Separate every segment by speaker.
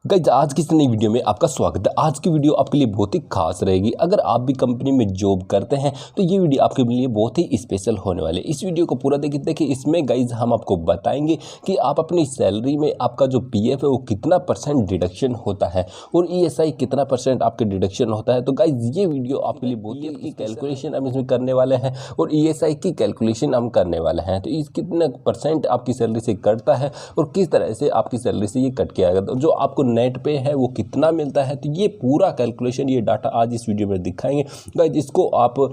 Speaker 1: Guys आज की इस नई वीडियो में आपका स्वागत है। आज की वीडियो आपके लिए बहुत ही खास रहेगी। अगर आप भी कंपनी में जॉब करते हैं तो ये वीडियो आपके लिए बहुत ही स्पेशल होने वाले। इस वीडियो को पूरा देखिए इसमें गाइस हम आपको बताएंगे कि आप अपनी सैलरी में आपका जो पीएफ है वो कितना % डिडक्शन होता है और ईएसआई कितना % आपके डिडक्शन होता है। तो गाइस ये वीडियो आपके लिए बहुत ही कैलकुलेशन हम इसमें करने वाले हैं और ईएसआई की कैलकुलेशन हम करने वाले हैं। तो इस कितने % आपकी सैलरी से कटता है और किस तरह से आपकी सैलरी से ये कट के आएगा, तो जो आपको नेट पे है वो कितना मिलता है। तो ये पूरा कैलकुलेशन, ये डाटा आज इस वीडियो में दिखाएंगे। गाइस इसको आप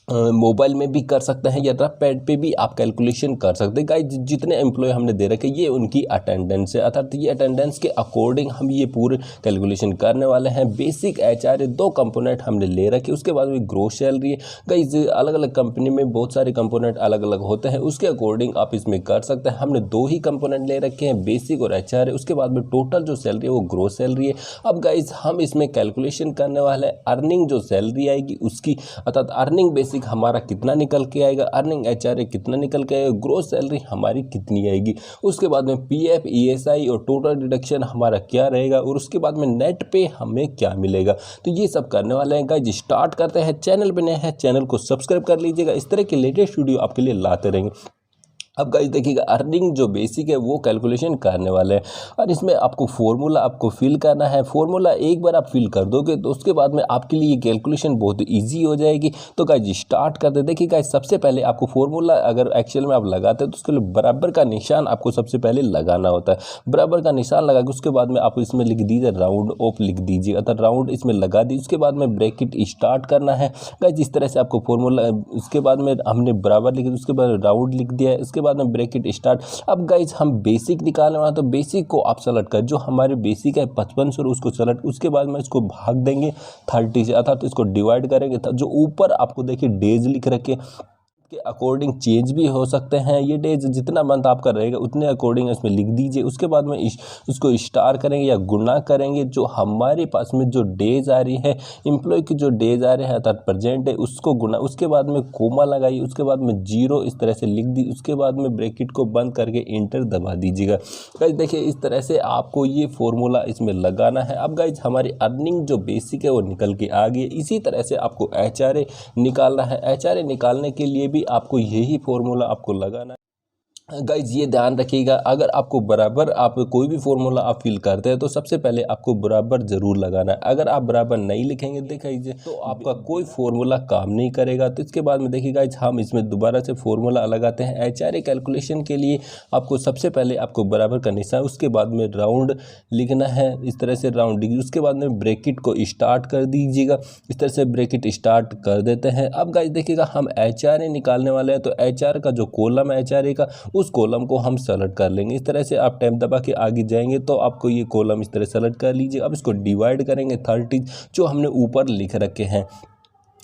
Speaker 1: मोबाइल में भी कर सकते हैं या पैड पे भी आप कैलकुलेशन कर सकते हैं। गाइस जितने एम्प्लॉय हमने दे रखे ये उनकी अटेंडेंस है, अर्थात ये अटेंडेंस के अकॉर्डिंग हम ये पूरे कैलकुलेशन करने वाले हैं। बेसिक एचआरए 2 कंपोनेंट हमने ले रखे, उसके बाद में ग्रोस सैलरी है। गाइस अलग अलग कंपनी में बहुत सारे कंपोनेंट अलग अलग होते हैं, उसके अकॉर्डिंग आप इसमें कर सकते हैं। हमने 2 ही कंपोनेंट ले रखे हैं, बेसिक और एचआरए। उसके बाद में टोटल जो सैलरी है वो ग्रोस सैलरी है। अब गाइस हम इसमें कैलकुलेशन करने वाले हैं अर्निंग जो सैलरी आएगी उसकी, अर्थात अर्निंग बेसिक हमारा कितना निकल के आएगा, अर्निंग एचआरए कितना निकल के आएगा, ग्रोस सैलरी हमारी कितनी आएगी, उसके बाद में पीएफ ईएसआई और टोटल डिडक्शन हमारा क्या रहेगा और उसके बाद में नेट पे हमें क्या मिलेगा। तो ये सब करने वाले हैं। गाइस स्टार्ट करते हैं। चैनल पे नए हैं चैनल को सब्सक्राइब कर लीजिएगा, इस तरह के लेटेस्ट वीडियो आपके लिए लाते रहेंगे। अब गाइस देखिएगा अर्निंग जो बेसिक है वो कैलकुलेशन करने वाले हैं और इसमें आपको फॉर्मूला आपको फिल करना है। फॉर्मूला एक बार आप फिल कर दोगे तो उसके बाद में आपके लिए कैलकुलेशन बहुत इजी हो जाएगी। तो गाइस स्टार्ट कर दे। देखिए गाइस सबसे पहले आपको फॉर्मूला अगर एक्सेल में आप लगाते हैं तो उसके लिए बराबर का निशान आपको सबसे पहले लगाना होता है। बराबर का निशान लगा के उसके बाद में आप इसमें लिख दीजिए राउंड ऑफ, लिख दीजिए अर्थात राउंड इसमें लगा दीजिए। उसके बाद में ब्रैकेट स्टार्ट करना है। गाइस इस तरह से आपको फॉर्मूला, उसके बाद में हमने बराबर लिख दिया, उसके बाद राउंड लिख दिया है, उसके बाद में ब्रैकेट स्टार्ट। अब गाइस हम बेसिक निकालने वाला, तो बेसिक को आप सेलेक्ट कर, जो हमारे बेसिक है 5500 उसको सेलेक्ट, उसके बाद में इसको भाग देंगे 30 से, अर्थात तो इसको डिवाइड करेंगे। जो ऊपर आपको देखिए डेज लिख रखे के अकॉर्डिंग चेंज भी हो सकते हैं। ये डेज जितना मंथ आपका रहेगा उतने अकॉर्डिंग इसमें लिख दीजिए। उसके बाद में उसको स्टार करेंगे या गुना करेंगे। जो हमारे पास में जो डेज आ रही है एम्प्लॉय की, जो डेज आ रहे हैं अर्थात प्रेजेंट है, उसको गुना, उसके बाद में कोमा लगाइए, उसके बाद में 0 इस तरह से लिख दी, उसके बाद में ब्रैकेट को बंद करके इंटर दबा दीजिएगा। गाइस देखिए इस तरह से आपको ये फॉर्मूला इसमें लगाना है। अब गाइस हमारी अर्निंग जो बेसिक है वो निकल के आ गई। इसी तरह से आपको एचआरए निकालना है। एचआरए निकालने के लिए भी आपको यही फॉर्मूला आपको लगाना है। गाइज ये ध्यान रखिएगा, अगर आपको बराबर आप कोई भी फॉर्मूला आप फिल करते हैं तो सबसे पहले आपको बराबर जरूर लगाना है। अगर आप बराबर नहीं लिखेंगे देखिए तो आपका कोई फॉर्मूला काम नहीं करेगा। तो इसके बाद में देखिए गाइज हम इसमें दोबारा से फॉर्मूला लगाते हैं। एचआरए कैलकुलेशन के लिए आपको सबसे पहले आपको बराबर का निशान, उसके बाद में राउंड लिखना है, इस तरह से राउंड लिखिए। उसके बाद में ब्रैकेट को स्टार्ट कर दीजिएगा, इस तरह से ब्रैकेट स्टार्ट कर देते हैं। अब गाइज देखिएगा हम एचआरए निकालने वाले हैं, तो एचआर का जो कॉलम है एचआरए का, उस कॉलम को हम सेलेक्ट कर लेंगे। इस तरह से आप टैब दबा के आगे जाएंगे तो आपको ये कॉलम इस तरह सेलेक्ट कर लीजिए। अब इसको डिवाइड करेंगे 30 जो हमने ऊपर लिख रखे हैं,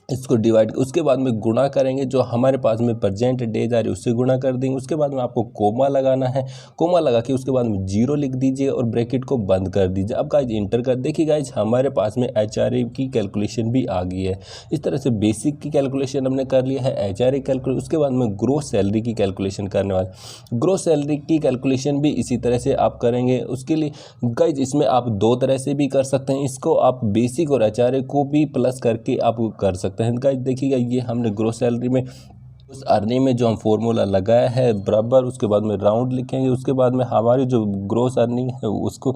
Speaker 1: इसको डिवाइड, उसके बाद में गुणा करेंगे। जो हमारे पास में प्रेजेंट डेज आ रही है उससे गुणा कर देंगे। उसके बाद में आपको कोमा लगाना है, कोमा लगा के उसके बाद में 0 लिख दीजिए और ब्रैकेट को बंद कर दीजिए। अब गाइज इंटर कर, देखिए गाइज हमारे पास में एचआरए की कैलकुलेशन भी आ गई है। इस तरह से बेसिक की कैलकुलेशन हमने कर लिया है, एचआरए कैलकुलेशन। उसके बाद में ग्रोस सैलरी की कैलकुलेशन करने वाले। ग्रोस सैलरी की कैलकुलेशन भी इसी तरह से आप करेंगे। उसके लिए गाइज इसमें आप 2 तरह से भी कर सकते हैं। इसको आप बेसिक और एचआरए को भी प्लस करके आप कर सकते हैं। गाइस देखिएगा ये हमने ग्रोस सैलरी में उस अर्निंग में जो हम फॉर्मूला लगाया है बराबर, उसके बाद में राउंड लिखेंगे। उसके बाद में हमारी जो ग्रोस अर्निंग है उसको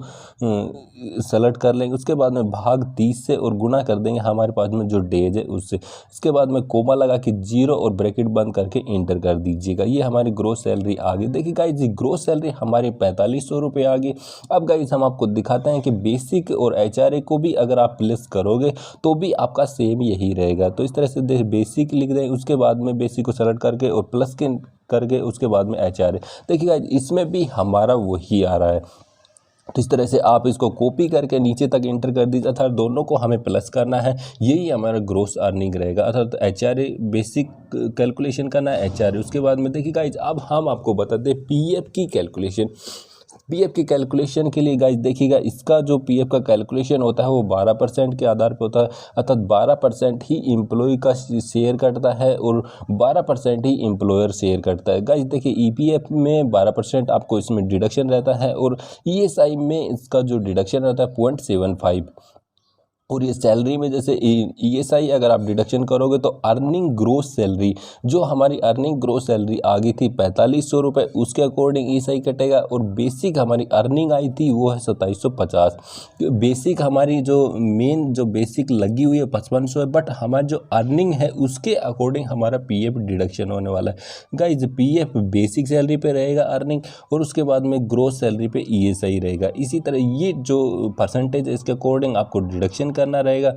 Speaker 1: सेलेक्ट कर लेंगे। उसके बाद में भाग 30 से और गुना कर देंगे हमारे पास में जो डेज है उससे। इसके बाद में कोमा लगा के 0 और ब्रैकेट बंद करके इंटर कर दीजिएगा। ये हमारी ग्रोस सैलरी आ गई। देखिए गाइस जी ग्रोस सैलरी हमारी 4500 रुपये आ गई। अब गाइस हम आपको दिखाते हैं कि बेसिक और एचआरए को भी अगर आप प्लस करोगे तो भी आपका सेम यही रहेगा। तो इस तरह से बेसिक लिख दें, उसके बाद में बेसिक को सेलेक्ट करके और प्लस के करके उसके बाद में एचआरए। देखिएगा इसमें भी हमारा वही आ रहा है। तो इस तरह से आप इसको कॉपी करके नीचे तक इंटर कर दीजिए, अर्थात दोनों को हमें प्लस करना है। यही हमारा ग्रोस अर्निंग रहेगा, अर्थात एचआरए बेसिक कैलकुलेशन करना है एचआरए। उसके बाद में देखिए गाइस अब हम आपको बताते हैं पीएफ की कैलकुलेशन। पीएफ की कैलकुलेशन के लिए गाइज देखिएगा, इसका जो पीएफ का कैलकुलेशन होता है वो 12% के आधार पर होता है, अर्थात 12% ही एम्प्लॉय का शेयर कटता है और 12% ही एम्प्लॉयर शेयर करता है। गाइज देखिए, ईपीएफ में 12% आपको इसमें डिडक्शन रहता है और ईएसआई में इसका जो डिडक्शन रहता है 0.75। और ये सैलरी में जैसे ईएसआई अगर आप डिडक्शन करोगे तो अर्निंग ग्रोस सैलरी, जो हमारी अर्निंग ग्रोस सैलरी आ गई थी 4500 रुपये, उसके अकॉर्डिंग ईएसआई कटेगा। और बेसिक हमारी अर्निंग आई थी वो है 2750। बेसिक हमारी जो मेन जो बेसिक लगी हुई है 5500 है, बट हमारी जो अर्निंग है उसके अकॉर्डिंग हमारा पीएफ डिडक्शन होने वाला है। गाइज पीएफ बेसिक सैलरी पे रहेगा अर्निंग, और उसके बाद में ग्रोस सैलरी पे ईएसआई रहेगा। इसी तरह ये जो परसेंटेज है इसके अकॉर्डिंग आपको डिडक्शन करना रहेगा।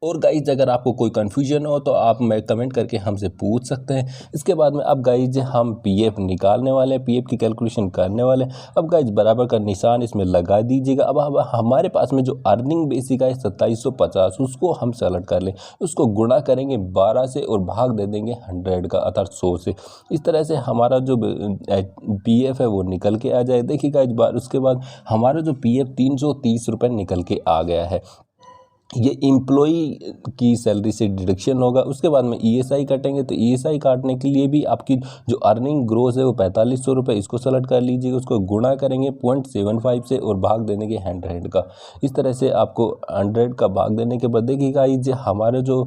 Speaker 1: और गाइज अगर आपको कोई कन्फ्यूजन हो तो आप मैं कमेंट करके हमसे पूछ सकते हैं। इसके बाद में अब गाइज हम पीएफ निकालने वाले हैं, पीएफ की कैलकुलेशन करने वाले हैं। अब गाइज बराबर का निशान इसमें लगा दीजिएगा। अब हमारे पास में जो अर्निंग बेसिक है 2750, उसको हम सेलेक्ट कर लें, उसको गुणा करेंगे 12 से और भाग दे देंगे 100 का, अर्थात 100 से। इस तरह से हमारा जो पीएफ है वो निकल के आ जाए। देखिए गाइज उसके बाद हमारा जो पीएफ 330 रुपये निकल के आ गया है। ये एम्प्लॉई की सैलरी से डिडक्शन होगा। उसके बाद में ईएसआई काटेंगे, तो ईएसआई काटने के लिए भी आपकी जो अर्निंग ग्रोस है वो 4500 रुपये, इसको सेलेक्ट कर लीजिएगा, उसको गुणा करेंगे 0.75 से और भाग देने के 100 का। इस तरह से आपको 100 का भाग देने के बाद देखिएगा ये हमारे जो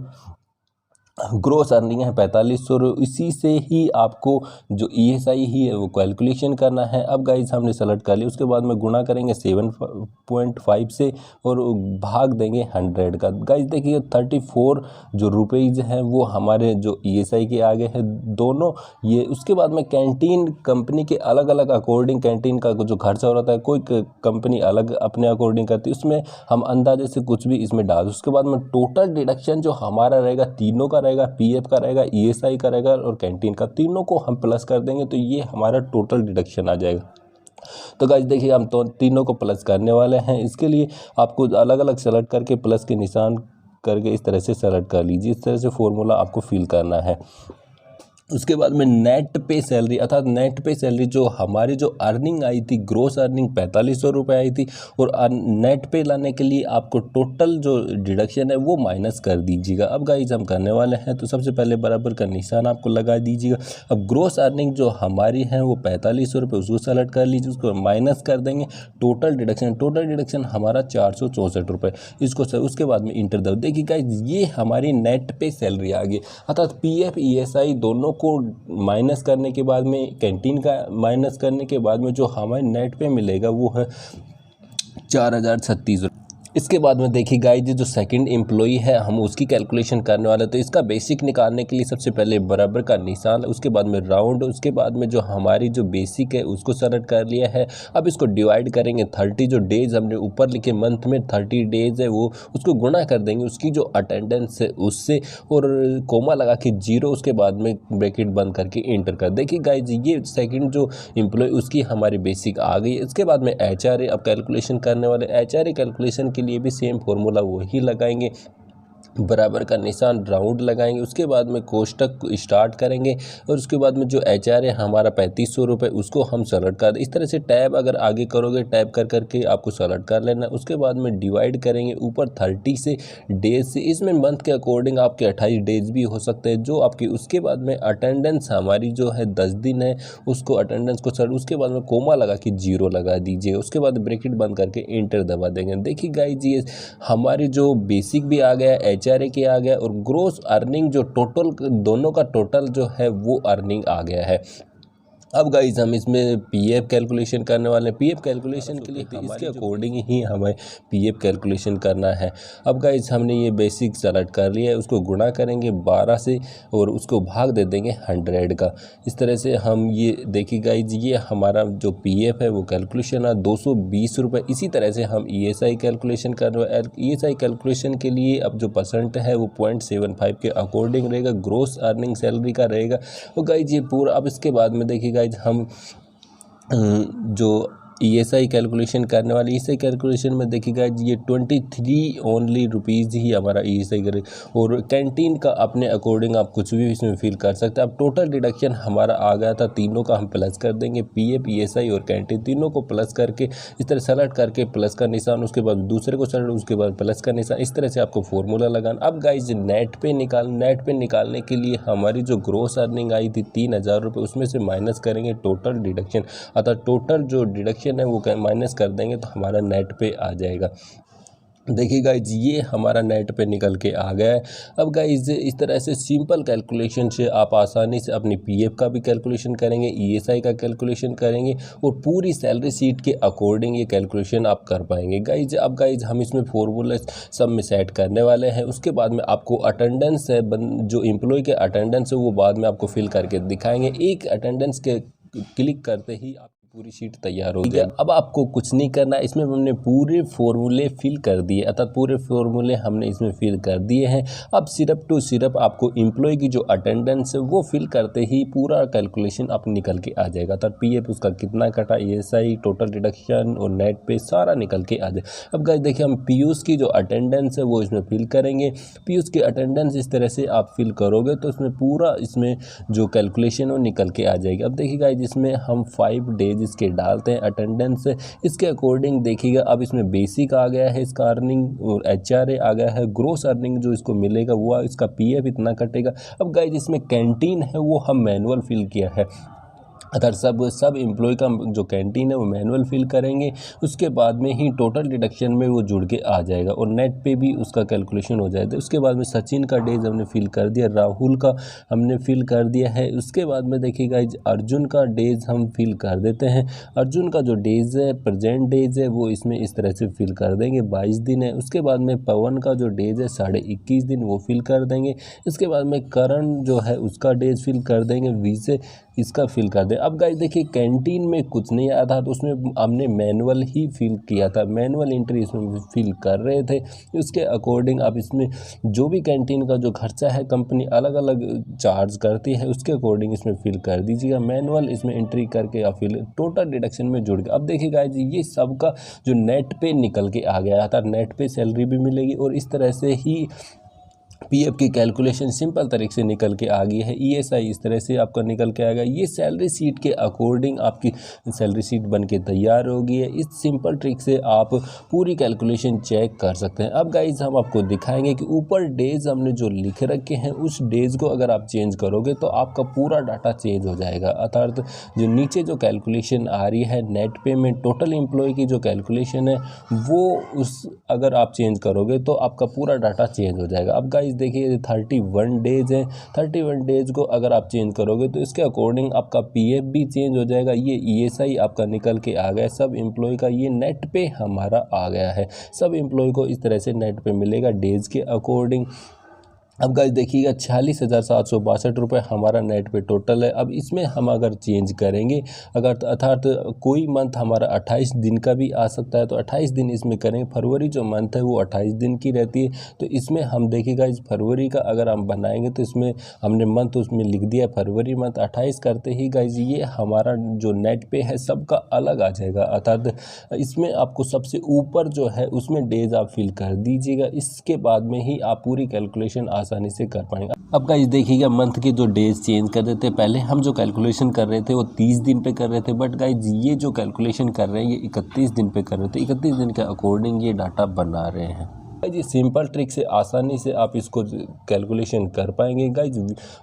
Speaker 1: ग्रोस अर्निंग है 4500, इसी से ही आपको जो ईएसआई ही है वो कैलकुलेशन करना है। अब गाइज हमने सेलेक्ट कर लिया, उसके बाद में गुणा करेंगे 7.5 से और भाग देंगे 100 का। गाइज देखिए 34 जो रुपीज़ हैं वो हमारे जो ईएसआई के आगे है दोनों ये। उसके बाद में कैंटीन कंपनी के अलग अलग अकॉर्डिंग कैंटीन का जो खर्चा हो रहा है, कोई कंपनी अलग अपने अकॉर्डिंग करती है, उसमें हम अंदाजे से कुछ भी इसमें डाल। उसके बाद में टोटल डिडक्शन जो हमारा रहेगा तीनों का रहेगा, पीएफ का रहेगा, ईएसआई का रहेगा और कैंटीन का, तीनों को हम प्लस कर देंगे तो ये हमारा टोटल डिडक्शन आ जाएगा। तो गाइस देखिए हम तो तीनों को प्लस करने वाले हैं। इसके लिए आपको अलग अलग सेलेक्ट करके प्लस के निशान करके इस तरह से सेलेक्ट कर लीजिए। इस तरह से फॉर्मूला आपको फिल करना है। उसके बाद में नेट पे सैलरी, अर्थात नेट पे सैलरी जो हमारी जो अर्निंग आई थी, ग्रोस अर्निंग 4500 रुपये आई थी, और नेट पे लाने के लिए आपको टोटल जो डिडक्शन है वो माइनस कर दीजिएगा। अब गाइज हम करने वाले हैं, तो सबसे पहले बराबर का निशान आपको लगा दीजिएगा। अब ग्रोस अर्निंग जो हमारी है वो 4500 रुपये, उसको सेलेक्ट कर लीजिए, उसको माइनस कर देंगे टोटल डिडक्शन। टोटल डिडक्शन हमारा 464 रुपये, इसको उसके बाद में इंटर दबाओ। देखिए गाइज ये हमारी नेट पे सैलरी आ गई, अर्थात पीएफ ईएसआई दोनों को माइनस करने के बाद में, कैंटीन का माइनस करने के बाद में जो हमें नेट पे मिलेगा वो है 4036। इसके बाद में देखिए गाइज जो सेकंड एम्प्लॉई है हम उसकी कैलकुलेशन करने वाले हैं। तो इसका बेसिक निकालने के लिए सबसे पहले बराबर का निशान, उसके बाद में राउंड, उसके बाद में जो हमारी जो बेसिक है उसको सेलेक्ट कर लिया है। अब इसको डिवाइड करेंगे 30, जो डेज हमने ऊपर लिखे मंथ में 30 डेज है वो, उसको गुणा कर देंगे उसकी जो अटेंडेंस है उससे, और कोमा लगा के 0, उसके बाद में ब्रैकेट बंद करके एंटर कर। देखिए गाइज ये सेकंड जो एम्प्लॉय उसकी हमारी बेसिक आ गई है। इसके बाद में एचआरए अब कैलकुलेशन करने वाले। एचआरए कैलकुलेशन के लिए भी सेम फॉर्मूला वही लगाएंगे, बराबर का निशान, राउंड लगाएंगे, उसके बाद में कोष्टक स्टार्ट करेंगे, और उसके बाद में जो एचआर है हमारा 3500 रुपये, उसको हम सेलेक्ट कर दें। इस तरह से टैब अगर आगे करोगे टैब कर करके आपको सेलेक्ट कर लेना। उसके बाद में डिवाइड करेंगे ऊपर 30 से, डेज से, इसमें मंथ के अकॉर्डिंग आपके 28 डेज भी हो सकते हैं जो आपकी। उसके बाद में अटेंडेंस हमारी जो है 10 दिन है, उसको अटेंडेंस को सेलेक्ट, उसके बाद में कोमा लगा के 0 लगा दीजिएगा, उसके बाद ब्रैकेट बंद करके एंटर दबा देंगे। देखिए गाइस ये हमारी जो बेसिक भी आ गया, एचआरए के आ गया, और ग्रोस अर्निंग जो टोटल दोनों का टोटल जो है वो अर्निंग आ गया है। अब गाइज हम इसमें पीएफ कैलकुलेशन करने वाले हैं। पीएफ कैलकुलेशन के लिए इसके अकॉर्डिंग ही हमें पीएफ कैलकुलेशन करना है। अब गाइज हमने ये बेसिक सेलेक्ट कर लिया है, उसको गुणा करेंगे 12 से और उसको भाग दे देंगे 100 का। इस तरह से हम ये देखिए गाइज ये हमारा जो पीएफ है वो कैलकुलेशन है 220 रुपये। इसी तरह से हम ईएसआई कैलकुलेशन कर रहे हैं। ईएसआई कैलकुलेशन के लिए अब जो परसेंट है वो 0.75 के अकॉर्डिंग रहेगा, ग्रोस अर्निंग सैलरी का रहेगा। और गाइज ये पूरा, अब इसके बाद में देखिए गाइज हम जो ईएसआई कैलकुलेशन करने वाले। ईएसआई कैलकुलेशन में देखिएगा ये 23 ओनली रुपीज़ ही हमारा ईएसआई करे, और कैंटीन का अपने अकॉर्डिंग आप कुछ भी इसमें फिल कर सकते हैं। अब टोटल डिडक्शन हमारा आ गया था, तीनों का हम प्लस कर देंगे, पीएफ, ईएसआई और कैंटीन तीनों को प्लस करके इस तरह सेलेक्ट करके प्लस का निशान, उसके बाद दूसरे को सेलेक्ट, उसके बाद प्लस का निशान, इस तरह से आपको फॉर्मूला लगाना। अब गाइज नेट पे निकालने के लिए हमारी जो ग्रोस अर्निंग आई थी 3000 रुपये, उसमें से माइनस करेंगे टोटल डिडक्शन, अतः टोटल जो डिडक्शन है वो माइनस कर देंगे तो हमारा नेट पे आ जाएगा। देखिए गाइज ये हमारा नेट पे निकल के आ गया है। अब गाइज इस तरह से सिंपल कैलकुलेशन से आप आसानी से अपनी पीएफ का भी कैलकुलेशन करेंगे, ईएसआई का कैलकुलेशन करेंगे, और पूरी सैलरी शीट के अकॉर्डिंग ये कैलकुलेशन आप कर पाएंगे गाइज। अब गाइज हम इसमें फॉर्मूला सब में सेट करने वाले हैं। उसके बाद में आपको अटेंडेंस है, जो एम्प्लॉय के अटेंडेंस है वो बाद में आपको फिल करके दिखाएंगे। एक अटेंडेंस के क्लिक करते ही आप पूरी शीट तैयार हो गई। अब आपको कुछ नहीं करना, इसमें हमने पूरे फॉर्मूले फिल कर दिए, अर्थात पूरे फॉर्मूले हमने इसमें फिल कर दिए हैं। अब सिर्फ टू सिर्फ आपको एम्प्लॉय की जो अटेंडेंस है वो फिल करते ही पूरा कैलकुलेशन आप निकल के आ जाएगा, अर्थात पीएफ उसका कितना कटा, ईएसआई, टोटल डिडक्शन और नेट पे सारा निकल के आ जाए। अब गाइस देखिए हम पीयूष की जो अटेंडेंस है वो इसमें फिल करेंगे। पीयूष की अटेंडेंस इस तरह से आप फिल करोगे तो इसमें पूरा इसमें जो कैलकुलेशन वो निकल के आ जाएगी। अब देखिए गाइस इसमें हम 5 डेज इसके डालते हैं अटेंडेंस, इसके अकॉर्डिंग देखिएगा। अब इसमें बेसिक आ गया है इसका अर्निंग, और एचआरए आ गया है, ग्रोस अर्निंग जो इसको मिलेगा वो इसका पीएफ इतना कटेगा। अब गाइस इसमें कैंटीन है वो हम मैनुअल फिल किया है, अगर सब एम्प्लॉय का जो कैंटीन है वो मैनुअल फिल करेंगे, उसके बाद में ही टोटल डिडक्शन में वो जुड़ के आ जाएगा और नेट पे भी उसका कैलकुलेशन हो जाएगा। उसके बाद में सचिन का डेज हमने फिल कर दिया, राहुल का हमने फिल कर दिया है। उसके बाद में देखिएगा अर्जुन का डेज हम फिल कर देते हैं। अर्जुन का जो डेज है, प्रेजेंट डेज है, वो इसमें इस तरह से फिल कर देंगे, 22 दिन है। उसके बाद में पवन का जो डेज है 21.5 दिन, वो फिल कर देंगे। इसके बाद में करण जो है उसका डेज फिल कर देंगे, विजय इसका फिल कर दें। अब गाइस देखिए कैंटीन में कुछ नहीं आया था तो उसमें हमने मैनुअल ही फिल किया था, मैनुअल एंट्री इसमें फिल कर रहे थे। उसके अकॉर्डिंग अब इसमें जो भी कैंटीन का जो खर्चा है कंपनी अलग अलग चार्ज करती है, उसके अकॉर्डिंग इसमें फिल कर दीजिएगा, मैनुअल इसमें एंट्री करके या फिर टोटल डिडक्शन में जुड़ गया। अब देखिए गाइस ये सबका जो नेट पे निकल के आ गया था, नेट पे सैलरी भी मिलेगी और इस तरह से ही पीएफ की कैलकुलेशन सिंपल तरीके से निकल के आ गई है। ईएसआई इस तरह से आपका निकल के आ गया। ये सैलरी शीट के अकॉर्डिंग आपकी सैलरी शीट बन के तैयार हो गई है। इस सिंपल ट्रिक से आप पूरी कैलकुलेशन चेक कर सकते हैं। अब गाइज हम आपको दिखाएंगे कि ऊपर डेज हमने जो लिख रखे हैं उस डेज को अगर आप चेंज करोगे तो आपका पूरा डाटा चेंज हो जाएगा, अर्थात जो नीचे जो कैलकुलेशन आ रही है नेट पे में टोटल एम्प्लॉय की जो कैलकुलेशन है वो उस अगर आप चेंज करोगे तो आपका पूरा डाटा चेंज हो जाएगा। अब गाइज देखिए 31 डेज है, 31 डेज को अगर आप चेंज करोगे तो इसके अकॉर्डिंग आपका पीएफ भी चेंज हो जाएगा। ये ईएसआई आपका निकल के आ गया, सब एम्प्लॉय का ये नेट पे हमारा आ गया है। सब एम्प्लॉय को इस तरह से नेट पे मिलेगा डेज के अकॉर्डिंग। अब गाइस देखिएगा 46,762 रुपये हमारा नेट पे टोटल है। अब इसमें हम अगर चेंज करेंगे, अगर अर्थात कोई मंथ हमारा 28 दिन का भी आ सकता है तो 28 दिन इसमें करेंगे। फरवरी जो मंथ है वो 28 दिन की रहती है, तो इसमें हम देखिएगा इस फरवरी का अगर हम बनाएंगे तो इसमें हमने मंथ उसमें लिख दिया फरवरी मंथ, 28 करते ही गाइस ये हमारा जो नेट पे है सबका अलग आ जाएगा, अर्थात इसमें आपको सबसे ऊपर जो है उसमें डेज आप फिल कर दीजिएगा। इसके बाद में ही आप पूरी कैलकुलेशन आसानी से कर पाएंगे। अब गाइस देखिएगा मंथ के जो डेज चेंज कर देते, पहले हम जो कैलकुलेशन कर रहे थे वो 30 दिन पे कर रहे थे, बट गाइस ये जो कैलकुलेशन कर रहे हैं ये 31 दिन पे कर रहे थे। 31 दिन के अकॉर्डिंग ये डाटा बना रहे हैं। गाइस सिंपल ट्रिक से आसानी से आप इसको कैलकुलेशन कर पाएंगे। गाइस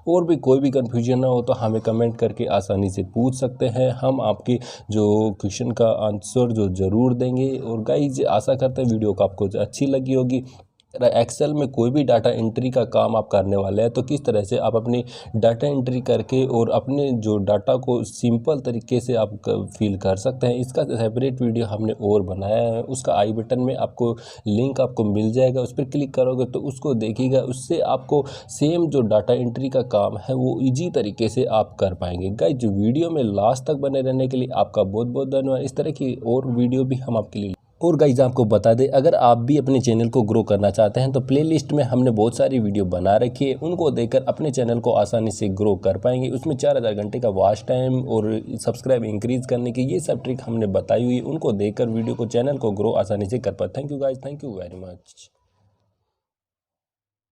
Speaker 1: और भी कोई भी कन्फ्यूजन ना हो तो हमें कमेंट करके आसानी से पूछ सकते हैं, हम आपके जो क्वेश्चन का आंसर जो ज़रूर देंगे। और गाइस आशा करते हैं वीडियो को आपको अच्छी लगी होगी। एक्सेल में कोई भी डाटा एंट्री का काम आप करने वाले हैं तो किस तरह से आप अपनी डाटा एंट्री करके और अपने जो डाटा को सिंपल तरीके से आप फिल कर सकते हैं, इसका सेपरेट वीडियो हमने और बनाया है। उसका आई बटन में आपको लिंक आपको मिल जाएगा, उस पर क्लिक करोगे तो उसको देखिएगा, उससे आपको सेम जो डाटा एंट्री का काम है वो ईजी तरीके से आप कर पाएंगे। गाइस जो वीडियो में लास्ट तक बने रहने के लिए आपका बहुत बहुत धन्यवाद। इस तरह की और वीडियो भी हम आपके लिए और गाइज आपको बता दें, अगर आप भी अपने चैनल को ग्रो करना चाहते हैं तो प्लेलिस्ट में हमने बहुत सारी वीडियो बना रखी है, उनको देखकर अपने चैनल को आसानी से ग्रो कर पाएंगे। उसमें 4000 घंटे का वॉच टाइम और सब्सक्राइब इंक्रीज करने की ये सब ट्रिक हमने बताई हुई है, उनको देखकर वीडियो को चैनल को ग्रो आसानी से कर पाए। Thank you guys, thank you very much.